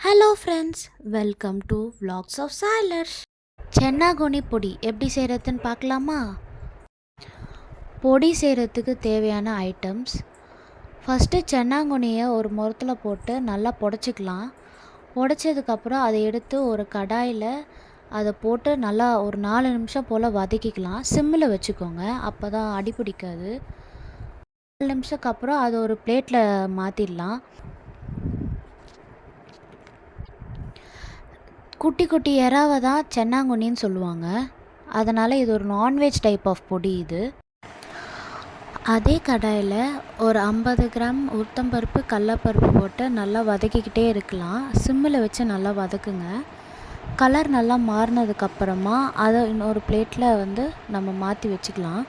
Hello friends, welcome to vlogs of சாய்லர். சென்னாகுனி பொடி எப்படி செய்கிறதுன்னு பார்க்கலாமா? பொடி செய்கிறதுக்கு தேவையான ஐட்டம்ஸ். ஃபஸ்ட்டு சென்னாங்குனியை ஒரு முறத்தில் போட்டு நல்லா புடச்சிக்கலாம். புடச்சதுக்கப்புறம் அதை எடுத்து ஒரு கடாயில் அதை போட்டு நல்லா ஒரு 4 நிமிஷம் போல் வதக்கிக்கலாம். சிம்மில் வச்சுக்கோங்க, அப்போ தான் அடி பிடிக்காது. 4 நிமிஷத்துக்கு அப்புறம் அதை ஒரு பிளேட்டில் மாற்றிடலாம். குட்டி குட்டி எறாவை தான் சென்னாங்குனின்னு சொல்லுவாங்க. அதனால் இது ஒரு நான்வெஜ் டைப் ஆஃப் பொடி இது. அதே கடாயில் ஒரு 50 கிராம் உளுத்தம்பருப்பு கடலப்பருப்பு போட்டு நல்லா வதக்கிக்கிட்டே இருக்கலாம். சிம்மில் வச்சு நல்லா வதக்குங்க. கலர் நல்லா மாறினதுக்கப்புறமா அதை இன்னொரு பிளேட்டில் நம்ம மாற்றி வச்சுக்கலாம்.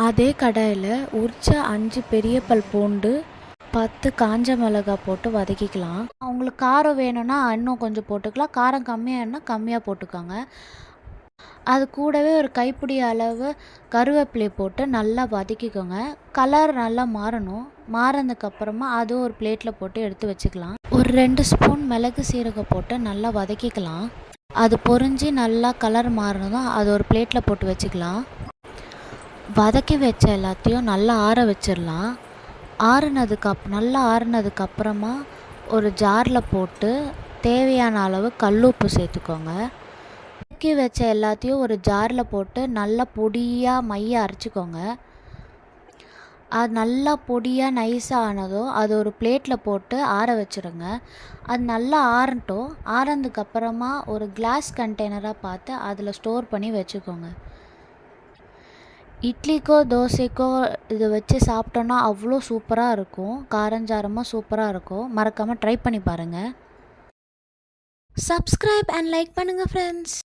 அதே கடாயில் உரிச்ச 5 பெரிய பல் பூண்டு, 10 காஞ்ச மிளகாய் போட்டு வதக்கிக்கலாம். உங்களுக்கு காரம் வேணும்னா இன்னும் கொஞ்சம் போட்டுக்கலாம். காரம் கம்மியாகனா கம்மியாக போட்டுக்கோங்க. அது கூடவே ஒரு கைப்பிடி அளவு கருவேப்பிலையை போட்டு நல்லா வதக்கிக்கோங்க. கலர் நல்லா மாறணும். மாறினதுக்கப்புறமா அது ஒரு பிளேட்டில் போட்டு எடுத்து வச்சுக்கலாம். ஒரு 2 ஸ்பூன் மிளகு சீரகம் போட்டு நல்லா வதக்கிக்கலாம். அது பொரிஞ்சு நல்லா கலர் மாறினதும் அது ஒரு பிளேட்டில் போட்டு வச்சுக்கலாம். வதக்கி வச்ச எல்லாத்தையும் நல்லா ஆற வச்சிடலாம். நல்லா ஆறுனதுக்கப்புறமா ஒரு ஜாரில் போட்டு தேவையான அளவு கல்லுப்பு சேர்த்துக்கோங்க. வதக்கி வச்ச எல்லாத்தையும் ஒரு ஜாரில் போட்டு நல்லா பொடியாக மையாக அரைச்சிக்கோங்க. அது நல்லா பொடியாக நைஸாக ஆனதும் அது ஒரு பிளேட்டில் போட்டு ஆற வச்சுருங்க. அது நல்லா ஆறட்டும். ஆறினதுக்கப்புறமா ஒரு கிளாஸ் கண்டெய்னராக பார்த்து அதில் ஸ்டோர் பண்ணி வச்சுக்கோங்க. இட்லிக்கோ தோசைக்கோ இதை வச்சு சாப்பிட்டோன்னா அவ்வளோ சூப்பராக இருக்கும். காரஞ்சாரமாக சூப்பராக இருக்கும். மறக்காமல் ட்ரை பண்ணி பாருங்கள். சப்ஸ்கிரைப் அண்ட் லைக் பண்ணுங்கள் ஃப்ரெண்ட்ஸ்.